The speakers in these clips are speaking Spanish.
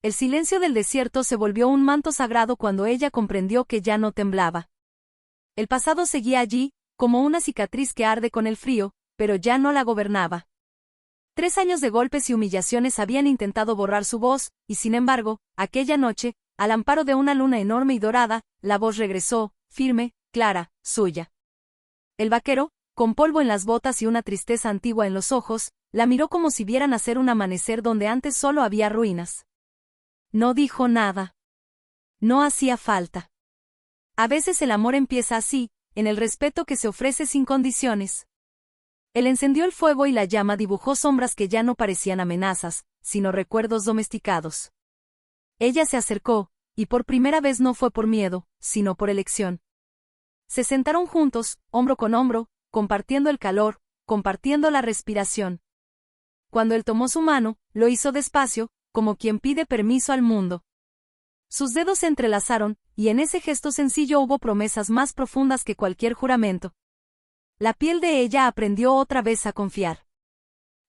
El silencio del desierto se volvió un manto sagrado cuando ella comprendió que ya no temblaba. El pasado seguía allí, como una cicatriz que arde con el frío, pero ya no la gobernaba. 3 años de golpes y humillaciones habían intentado borrar su voz, y sin embargo, aquella noche, al amparo de una luna enorme y dorada, la voz regresó, firme, clara, suya. El vaquero, con polvo en las botas y una tristeza antigua en los ojos, la miró como si viera nacer un amanecer donde antes solo había ruinas. No dijo nada. No hacía falta. A veces el amor empieza así, en el respeto que se ofrece sin condiciones. Él encendió el fuego y la llama dibujó sombras que ya no parecían amenazas, sino recuerdos domesticados. Ella se acercó, y por primera vez no fue por miedo, sino por elección. Se sentaron juntos, hombro con hombro, compartiendo el calor, compartiendo la respiración. Cuando él tomó su mano, lo hizo despacio, como quien pide permiso al mundo. Sus dedos se entrelazaron, y en ese gesto sencillo hubo promesas más profundas que cualquier juramento. La piel de ella aprendió otra vez a confiar.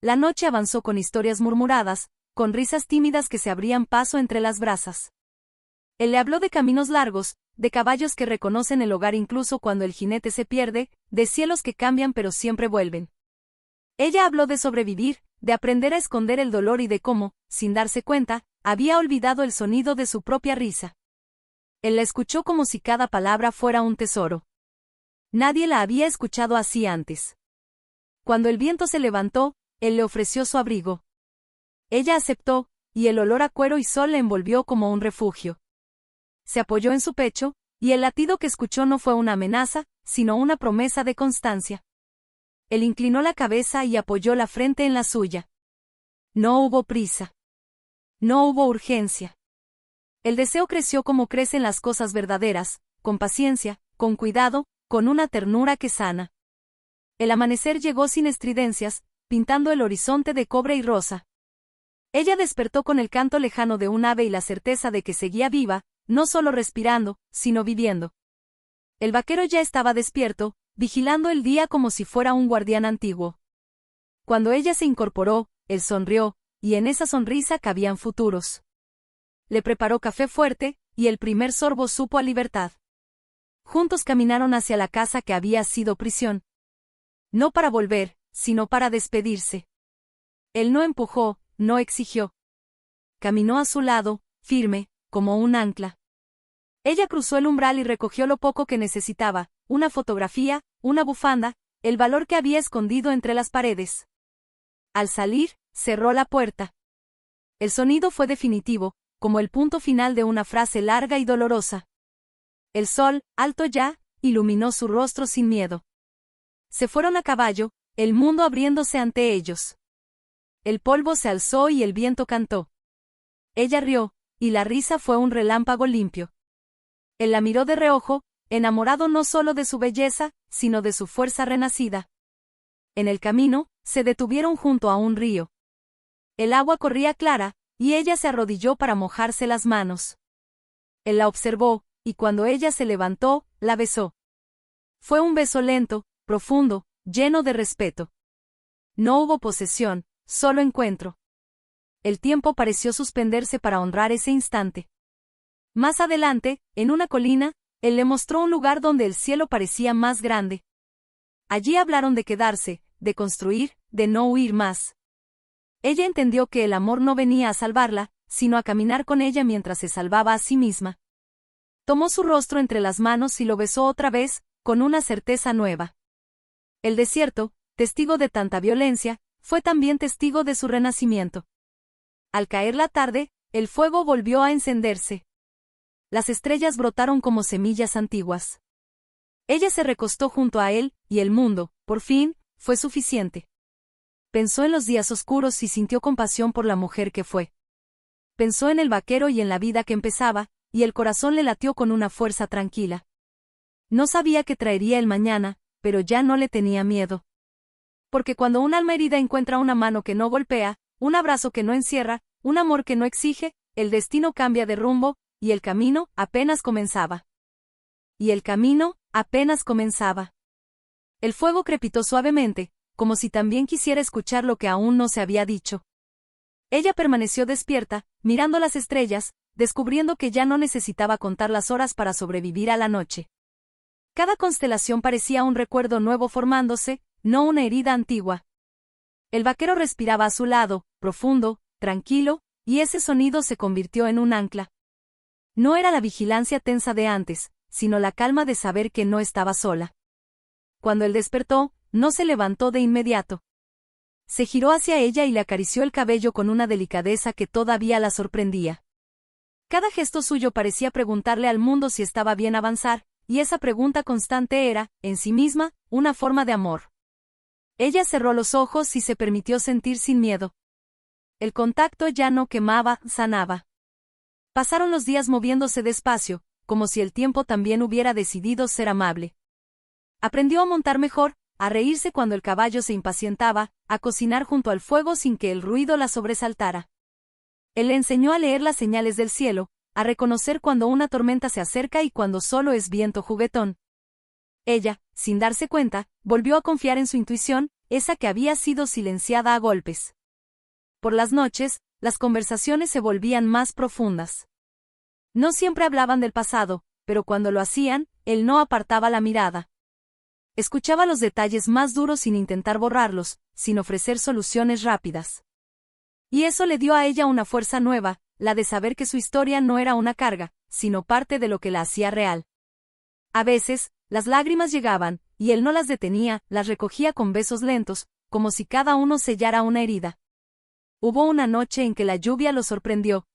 La noche avanzó con historias murmuradas, con risas tímidas que se abrían paso entre las brasas. Él le habló de caminos largos, de caballos que reconocen el hogar incluso cuando el jinete se pierde, de cielos que cambian pero siempre vuelven. Ella habló de sobrevivir, de aprender a esconder el dolor y de cómo, sin darse cuenta, había olvidado el sonido de su propia risa. Él la escuchó como si cada palabra fuera un tesoro. Nadie la había escuchado así antes. Cuando el viento se levantó, él le ofreció su abrigo. Ella aceptó, y el olor a cuero y sol le envolvió como un refugio. Se apoyó en su pecho, y el latido que escuchó no fue una amenaza, sino una promesa de constancia. Él inclinó la cabeza y apoyó la frente en la suya. No hubo prisa. No hubo urgencia. El deseo creció como crecen las cosas verdaderas, con paciencia, con cuidado, con una ternura que sana. El amanecer llegó sin estridencias, pintando el horizonte de cobre y rosa. Ella despertó con el canto lejano de un ave y la certeza de que seguía viva, no solo respirando, sino viviendo. El vaquero ya estaba despierto, vigilando el día como si fuera un guardián antiguo. Cuando ella se incorporó, él sonrió, y en esa sonrisa cabían futuros. Le preparó café fuerte, y el primer sorbo supo a libertad. Juntos caminaron hacia la casa que había sido prisión. No para volver, sino para despedirse. Él no empujó, no exigió. Caminó a su lado, firme, como un ancla. Ella cruzó el umbral y recogió lo poco que necesitaba, una fotografía, una bufanda, el valor que había escondido entre las paredes. Al salir, cerró la puerta. El sonido fue definitivo, como el punto final de una frase larga y dolorosa. El sol, alto ya, iluminó su rostro sin miedo. Se fueron a caballo, el mundo abriéndose ante ellos. El polvo se alzó y el viento cantó. Ella rió, y la risa fue un relámpago limpio. Él la miró de reojo, enamorado no solo de su belleza, sino de su fuerza renacida. En el camino, se detuvieron junto a un río. El agua corría clara, y ella se arrodilló para mojarse las manos. Él la observó, y cuando ella se levantó, la besó. Fue un beso lento, profundo, lleno de respeto. No hubo posesión, solo encuentro. El tiempo pareció suspenderse para honrar ese instante. Más adelante, en una colina, él le mostró un lugar donde el cielo parecía más grande. Allí hablaron de quedarse, de construir, de no huir más. Ella entendió que el amor no venía a salvarla, sino a caminar con ella mientras se salvaba a sí misma. Tomó su rostro entre las manos y lo besó otra vez, con una certeza nueva. El desierto, testigo de tanta violencia, fue también testigo de su renacimiento. Al caer la tarde, el fuego volvió a encenderse. Las estrellas brotaron como semillas antiguas. Ella se recostó junto a él, y el mundo, por fin, fue suficiente. Pensó en los días oscuros y sintió compasión por la mujer que fue. Pensó en el vaquero y en la vida que empezaba, y el corazón le latió con una fuerza tranquila. No sabía qué traería el mañana, pero ya no le tenía miedo. Porque cuando un alma herida encuentra una mano que no golpea, un abrazo que no encierra, un amor que no exige, el destino cambia de rumbo, y el camino apenas comenzaba. El fuego crepitó suavemente, como si también quisiera escuchar lo que aún no se había dicho. Ella permaneció despierta, mirando las estrellas, descubriendo que ya no necesitaba contar las horas para sobrevivir a la noche. Cada constelación parecía un recuerdo nuevo formándose, no una herida antigua. El vaquero respiraba a su lado, profundo, tranquilo, y ese sonido se convirtió en un ancla. No era la vigilancia tensa de antes, sino la calma de saber que no estaba sola. Cuando él despertó, no se levantó de inmediato. Se giró hacia ella y le acarició el cabello con una delicadeza que todavía la sorprendía. Cada gesto suyo parecía preguntarle al mundo si estaba bien avanzar, y esa pregunta constante era, en sí misma, una forma de amor. Ella cerró los ojos y se permitió sentir sin miedo. El contacto ya no quemaba, sanaba. Pasaron los días moviéndose despacio, como si el tiempo también hubiera decidido ser amable. Aprendió a montar mejor, a reírse cuando el caballo se impacientaba, a cocinar junto al fuego sin que el ruido la sobresaltara. Él le enseñó a leer las señales del cielo, a reconocer cuando una tormenta se acerca y cuando solo es viento juguetón. Ella, sin darse cuenta, volvió a confiar en su intuición, esa que había sido silenciada a golpes. Por las noches, las conversaciones se volvían más profundas. No siempre hablaban del pasado, pero cuando lo hacían, él no apartaba la mirada. Escuchaba los detalles más duros sin intentar borrarlos, sin ofrecer soluciones rápidas. Y eso le dio a ella una fuerza nueva, la de saber que su historia no era una carga, sino parte de lo que la hacía real. A veces, las lágrimas llegaban, y él no las detenía, las recogía con besos lentos, como si cada uno sellara una herida. Hubo una noche en que la lluvia lo sorprendió.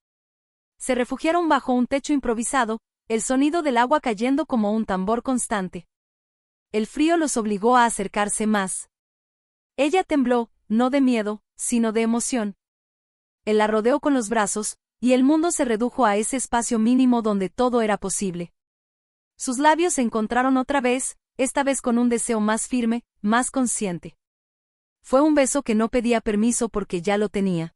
Se refugiaron bajo un techo improvisado, el sonido del agua cayendo como un tambor constante. El frío los obligó a acercarse más. Ella tembló, no de miedo, sino de emoción. Él la rodeó con los brazos, y el mundo se redujo a ese espacio mínimo donde todo era posible. Sus labios se encontraron otra vez, esta vez con un deseo más firme, más consciente. Fue un beso que no pedía permiso porque ya lo tenía.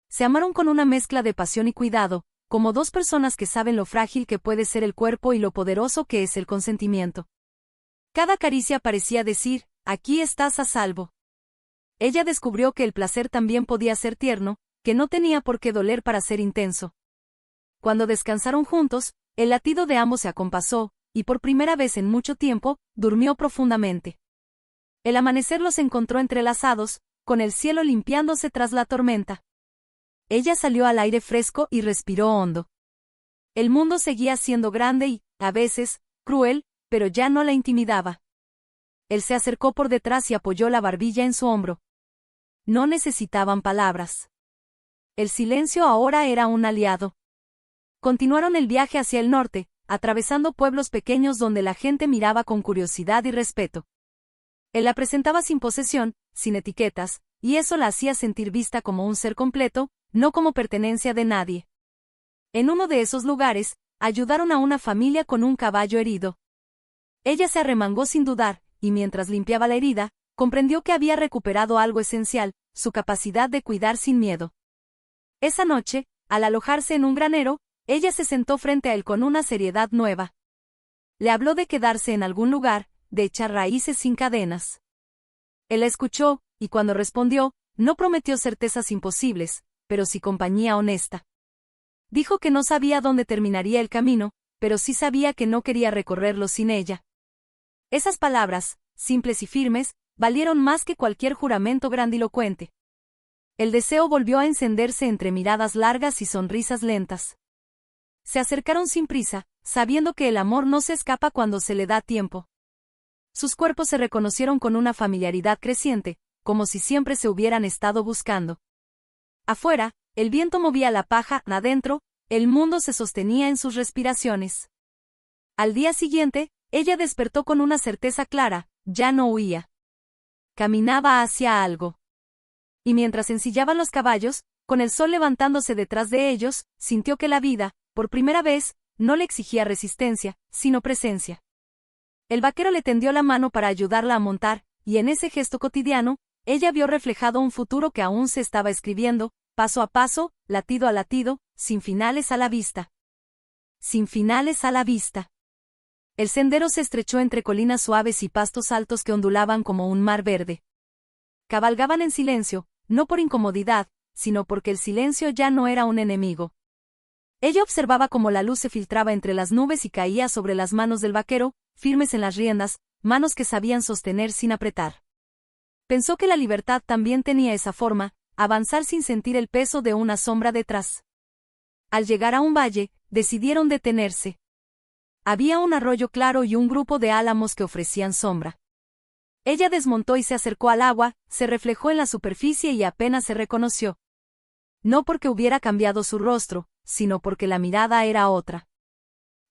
Se amaron con una mezcla de pasión y cuidado, como dos personas que saben lo frágil que puede ser el cuerpo y lo poderoso que es el consentimiento. Cada caricia parecía decir, aquí estás a salvo. Ella descubrió que el placer también podía ser tierno, que no tenía por qué doler para ser intenso. Cuando descansaron juntos, el latido de ambos se acompasó, y por primera vez en mucho tiempo, durmió profundamente. El amanecer los encontró entrelazados, con el cielo limpiándose tras la tormenta. Ella salió al aire fresco y respiró hondo. El mundo seguía siendo grande y, a veces, cruel, pero ya no la intimidaba. Él se acercó por detrás y apoyó la barbilla en su hombro. No necesitaban palabras. El silencio ahora era un aliado. Continuaron el viaje hacia el norte, atravesando pueblos pequeños donde la gente miraba con curiosidad y respeto. Él la presentaba sin posesión, sin etiquetas, y eso la hacía sentir vista como un ser completo, no como pertenencia de nadie. En uno de esos lugares, ayudaron a una familia con un caballo herido. Ella se arremangó sin dudar, y mientras limpiaba la herida, comprendió que había recuperado algo esencial, su capacidad de cuidar sin miedo. Esa noche, al alojarse en un granero, ella se sentó frente a él con una seriedad nueva. Le habló de quedarse en algún lugar, de echar raíces sin cadenas. Él la escuchó, y cuando respondió, no prometió certezas imposibles, pero sí compañía honesta. Dijo que no sabía dónde terminaría el camino, pero sí sabía que no quería recorrerlo sin ella. Esas palabras, simples y firmes, valieron más que cualquier juramento grandilocuente. El deseo volvió a encenderse entre miradas largas y sonrisas lentas. Se acercaron sin prisa, sabiendo que el amor no se escapa cuando se le da tiempo. Sus cuerpos se reconocieron con una familiaridad creciente, como si siempre se hubieran estado buscando. Afuera, el viento movía la paja, adentro, el mundo se sostenía en sus respiraciones. Al día siguiente, ella despertó con una certeza clara, ya no huía. Caminaba hacia algo. Y mientras ensillaban los caballos, con el sol levantándose detrás de ellos, sintió que la vida, por primera vez, no le exigía resistencia, sino presencia. El vaquero le tendió la mano para ayudarla a montar, y en ese gesto cotidiano, ella vio reflejado un futuro que aún se estaba escribiendo, paso a paso, latido a latido, sin finales a la vista. Sin finales a la vista. El sendero se estrechó entre colinas suaves y pastos altos que ondulaban como un mar verde. Cabalgaban en silencio, no por incomodidad, sino porque el silencio ya no era un enemigo. Ella observaba cómo la luz se filtraba entre las nubes y caía sobre las manos del vaquero, firmes en las riendas, manos que sabían sostener sin apretar. Pensó que la libertad también tenía esa forma, avanzar sin sentir el peso de una sombra detrás. Al llegar a un valle, decidieron detenerse. Había un arroyo claro y un grupo de álamos que ofrecían sombra. Ella desmontó y se acercó al agua, se reflejó en la superficie y apenas se reconoció. No porque hubiera cambiado su rostro, sino porque la mirada era otra.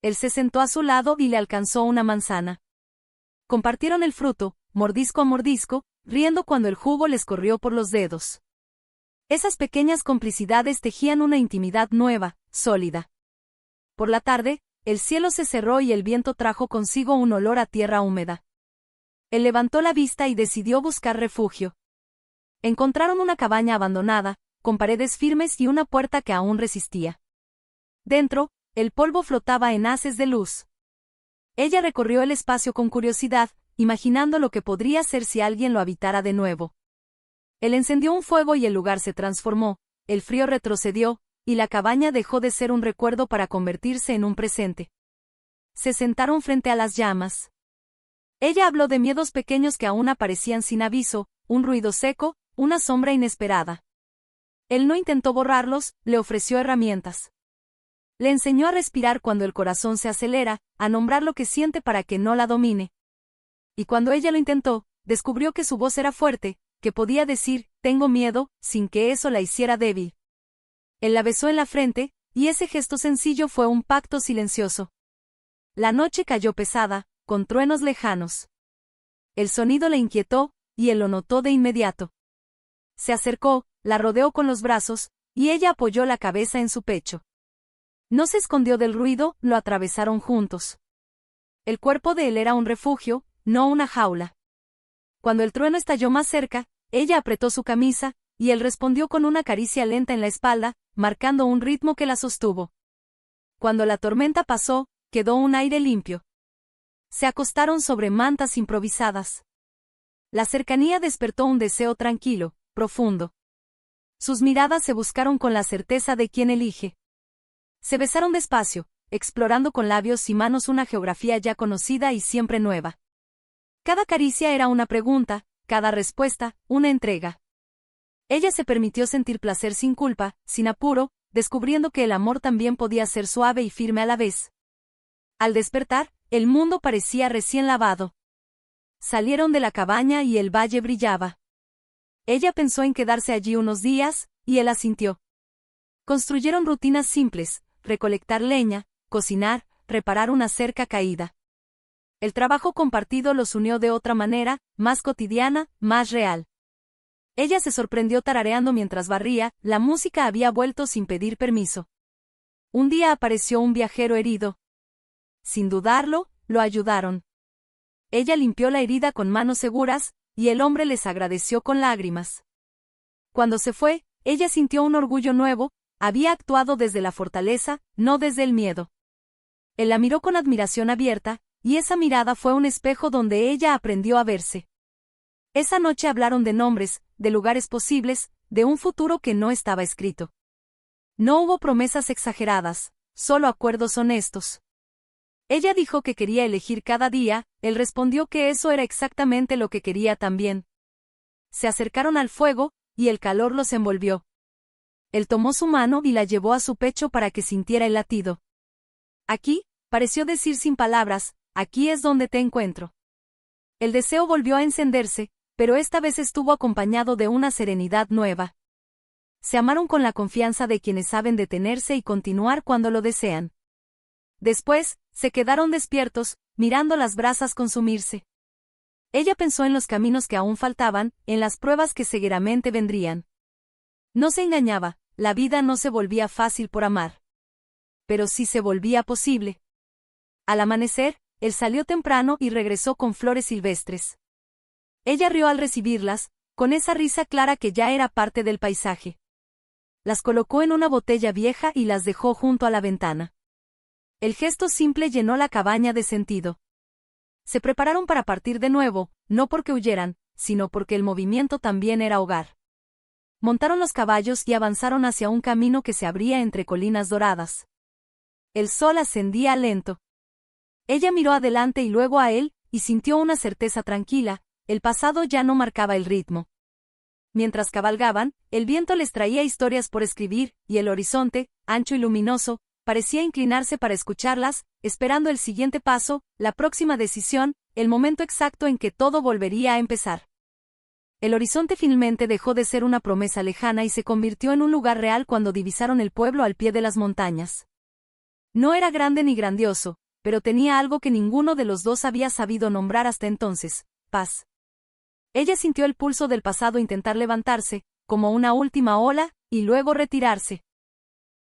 Él se sentó a su lado y le alcanzó una manzana. Compartieron el fruto, mordisco a mordisco, riendo cuando el jugo les corrió por los dedos. Esas pequeñas complicidades tejían una intimidad nueva, sólida. Por la tarde, el cielo se cerró y el viento trajo consigo un olor a tierra húmeda. Él levantó la vista y decidió buscar refugio. Encontraron una cabaña abandonada, con paredes firmes y una puerta que aún resistía. Dentro, el polvo flotaba en haces de luz. Ella recorrió el espacio con curiosidad, imaginando lo que podría ser si alguien lo habitara de nuevo. Él encendió un fuego y el lugar se transformó, el frío retrocedió, y la cabaña dejó de ser un recuerdo para convertirse en un presente. Se sentaron frente a las llamas. Ella habló de miedos pequeños que aún aparecían sin aviso, un ruido seco, una sombra inesperada. Él no intentó borrarlos, le ofreció herramientas. Le enseñó a respirar cuando el corazón se acelera, a nombrar lo que siente para que no la domine. Y cuando ella lo intentó, descubrió que su voz era fuerte, que podía decir, tengo miedo, sin que eso la hiciera débil. Él la besó en la frente, y ese gesto sencillo fue un pacto silencioso. La noche cayó pesada, con truenos lejanos. El sonido le inquietó, y él lo notó de inmediato. Se acercó, la rodeó con los brazos, y ella apoyó la cabeza en su pecho. No se escondió del ruido, lo atravesaron juntos. El cuerpo de él era un refugio, no una jaula. Cuando el trueno estalló más cerca, ella apretó su camisa, y él respondió con una caricia lenta en la espalda, marcando un ritmo que la sostuvo. Cuando la tormenta pasó, quedó un aire limpio. Se acostaron sobre mantas improvisadas. La cercanía despertó un deseo tranquilo, profundo. Sus miradas se buscaron con la certeza de quien elige. Se besaron despacio, explorando con labios y manos una geografía ya conocida y siempre nueva. Cada caricia era una pregunta, cada respuesta, una entrega. Ella se permitió sentir placer sin culpa, sin apuro, descubriendo que el amor también podía ser suave y firme a la vez. Al despertar, el mundo parecía recién lavado. Salieron de la cabaña y el valle brillaba. Ella pensó en quedarse allí unos días, y él asintió. Construyeron rutinas simples, recolectar leña, cocinar, reparar una cerca caída. El trabajo compartido los unió de otra manera, más cotidiana, más real. Ella se sorprendió tarareando mientras barría, la música había vuelto sin pedir permiso. Un día apareció un viajero herido. Sin dudarlo, lo ayudaron. Ella limpió la herida con manos seguras, y el hombre les agradeció con lágrimas. Cuando se fue, ella sintió un orgullo nuevo, había actuado desde la fortaleza, no desde el miedo. Él la miró con admiración abierta, y esa mirada fue un espejo donde ella aprendió a verse. Esa noche hablaron de nombres, de lugares posibles, de un futuro que no estaba escrito. No hubo promesas exageradas, solo acuerdos honestos. Ella dijo que quería elegir cada día, él respondió que eso era exactamente lo que quería también. Se acercaron al fuego, y el calor los envolvió. Él tomó su mano y la llevó a su pecho para que sintiera el latido. Aquí, pareció decir sin palabras, aquí es donde te encuentro. El deseo volvió a encenderse, pero esta vez estuvo acompañado de una serenidad nueva. Se amaron con la confianza de quienes saben detenerse y continuar cuando lo desean. Después, se quedaron despiertos, mirando las brasas consumirse. Ella pensó en los caminos que aún faltaban, en las pruebas que seguramente vendrían. No se engañaba, la vida no se volvía fácil por amar. Pero sí se volvía posible. Al amanecer, él salió temprano y regresó con flores silvestres. Ella rió al recibirlas, con esa risa clara que ya era parte del paisaje. Las colocó en una botella vieja y las dejó junto a la ventana. El gesto simple llenó la cabaña de sentido. Se prepararon para partir de nuevo, no porque huyeran, sino porque el movimiento también era hogar. Montaron los caballos y avanzaron hacia un camino que se abría entre colinas doradas. El sol ascendía lento. Ella miró adelante y luego a él, y sintió una certeza tranquila: el pasado ya no marcaba el ritmo. Mientras cabalgaban, el viento les traía historias por escribir, y el horizonte, ancho y luminoso, parecía inclinarse para escucharlas, esperando el siguiente paso, la próxima decisión, el momento exacto en que todo volvería a empezar. El horizonte finalmente dejó de ser una promesa lejana y se convirtió en un lugar real cuando divisaron el pueblo al pie de las montañas. No era grande ni grandioso, pero tenía algo que ninguno de los dos había sabido nombrar hasta entonces: paz. Ella sintió el pulso del pasado intentar levantarse, como una última ola, y luego retirarse.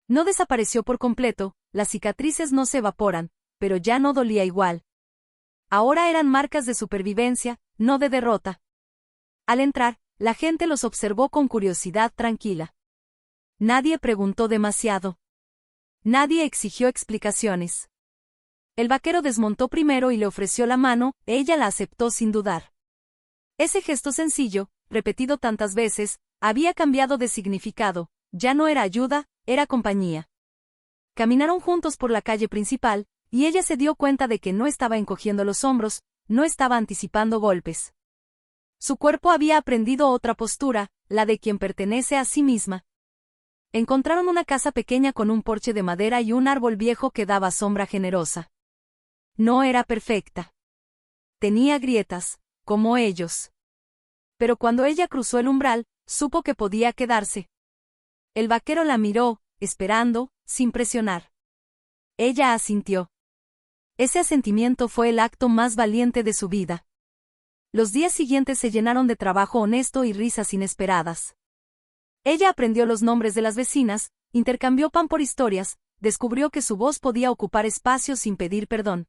No desapareció por completo, las cicatrices no se evaporan, pero ya no dolía igual. Ahora eran marcas de supervivencia, no de derrota. Al entrar, la gente los observó con curiosidad tranquila. Nadie preguntó demasiado. Nadie exigió explicaciones. El vaquero desmontó primero y le ofreció la mano, ella la aceptó sin dudar. Ese gesto sencillo, repetido tantas veces, había cambiado de significado: ya no era ayuda, era compañía. Caminaron juntos por la calle principal, y ella se dio cuenta de que no estaba encogiendo los hombros, no estaba anticipando golpes. Su cuerpo había aprendido otra postura, la de quien pertenece a sí misma. Encontraron una casa pequeña con un porche de madera y un árbol viejo que daba sombra generosa. No era perfecta. Tenía grietas, como ellos. Pero cuando ella cruzó el umbral, supo que podía quedarse. El vaquero la miró, esperando, sin presionar. Ella asintió. Ese asentimiento fue el acto más valiente de su vida. Los días siguientes se llenaron de trabajo honesto y risas inesperadas. Ella aprendió los nombres de las vecinas, intercambió pan por historias, descubrió que su voz podía ocupar espacios sin pedir perdón.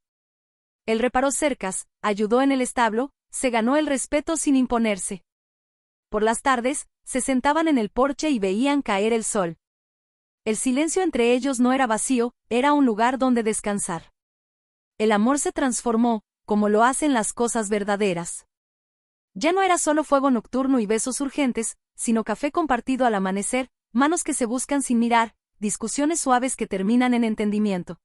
Él reparó cercas, ayudó en el establo, se ganó el respeto sin imponerse. Por las tardes, se sentaban en el porche y veían caer el sol. El silencio entre ellos no era vacío, era un lugar donde descansar. El amor se transformó, como lo hacen las cosas verdaderas. Ya no era solo fuego nocturno y besos urgentes, sino café compartido al amanecer, manos que se buscan sin mirar, discusiones suaves que terminan en entendimiento.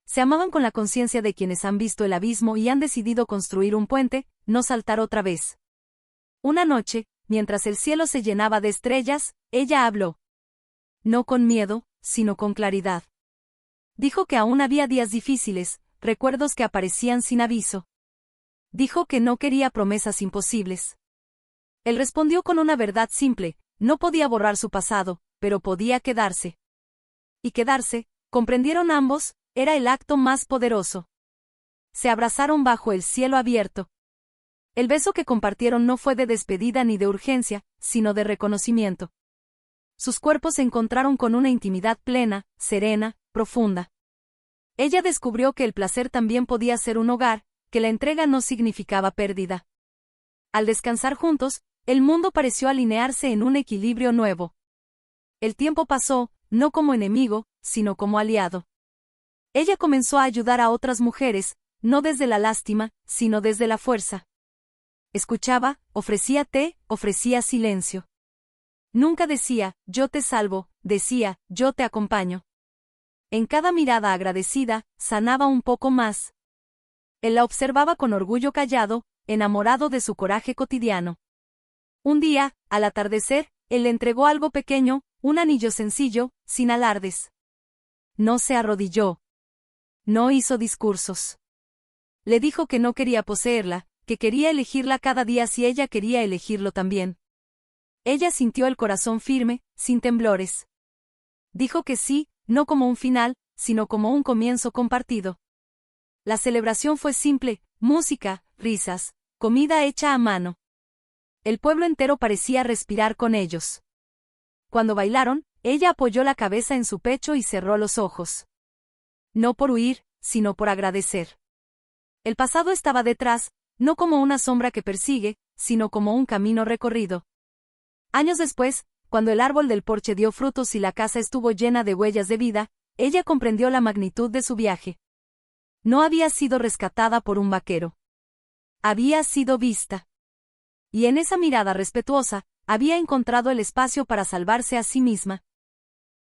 Se amaban con la conciencia de quienes han visto el abismo y han decidido construir un puente, no saltar otra vez. Una noche, mientras el cielo se llenaba de estrellas, ella habló. No con miedo, sino con claridad. Dijo que aún había días difíciles, recuerdos que aparecían sin aviso. Dijo que no quería promesas imposibles. Él respondió con una verdad simple: no podía borrar su pasado, pero podía quedarse. Y quedarse, comprendieron ambos, era el acto más poderoso. Se abrazaron bajo el cielo abierto. El beso que compartieron no fue de despedida ni de urgencia, sino de reconocimiento. Sus cuerpos se encontraron con una intimidad plena, serena, profunda. Ella descubrió que el placer también podía ser un hogar, que la entrega no significaba pérdida. Al descansar juntos, el mundo pareció alinearse en un equilibrio nuevo. El tiempo pasó, no como enemigo, sino como aliado. Ella comenzó a ayudar a otras mujeres, no desde la lástima, sino desde la fuerza. Escuchaba, ofrecía té, ofrecía silencio. Nunca decía, yo te salvo, decía, yo te acompaño. En cada mirada agradecida, sanaba un poco más. Él la observaba con orgullo callado, enamorado de su coraje cotidiano. Un día, al atardecer, él le entregó algo pequeño, un anillo sencillo, sin alardes. No se arrodilló. No hizo discursos. Le dijo que no quería poseerla, que quería elegirla cada día si ella quería elegirlo también. Ella sintió el corazón firme, sin temblores. Dijo que sí, no como un final, sino como un comienzo compartido. La celebración fue simple: música, risas, comida hecha a mano. El pueblo entero parecía respirar con ellos. Cuando bailaron, ella apoyó la cabeza en su pecho y cerró los ojos. No por huir, sino por agradecer. El pasado estaba detrás, no como una sombra que persigue, sino como un camino recorrido. Años después, cuando el árbol del porche dio frutos y la casa estuvo llena de huellas de vida, ella comprendió la magnitud de su viaje. No había sido rescatada por un vaquero. Había sido vista. Y en esa mirada respetuosa, había encontrado el espacio para salvarse a sí misma.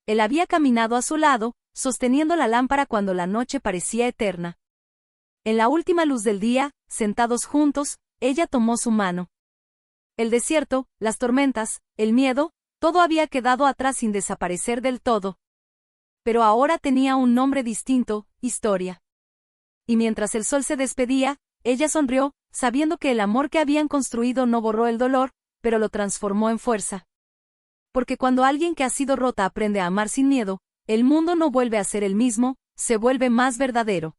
Él había caminado a su lado, sosteniendo la lámpara cuando la noche parecía eterna. En la última luz del día, sentados juntos, ella tomó su mano. El desierto, las tormentas, el miedo, todo había quedado atrás sin desaparecer del todo. Pero ahora tenía un nombre distinto, historia. Y mientras el sol se despedía, ella sonrió, sabiendo que el amor que habían construido no borró el dolor, pero lo transformó en fuerza. Porque cuando alguien que ha sido rota aprende a amar sin miedo, el mundo no vuelve a ser el mismo, se vuelve más verdadero.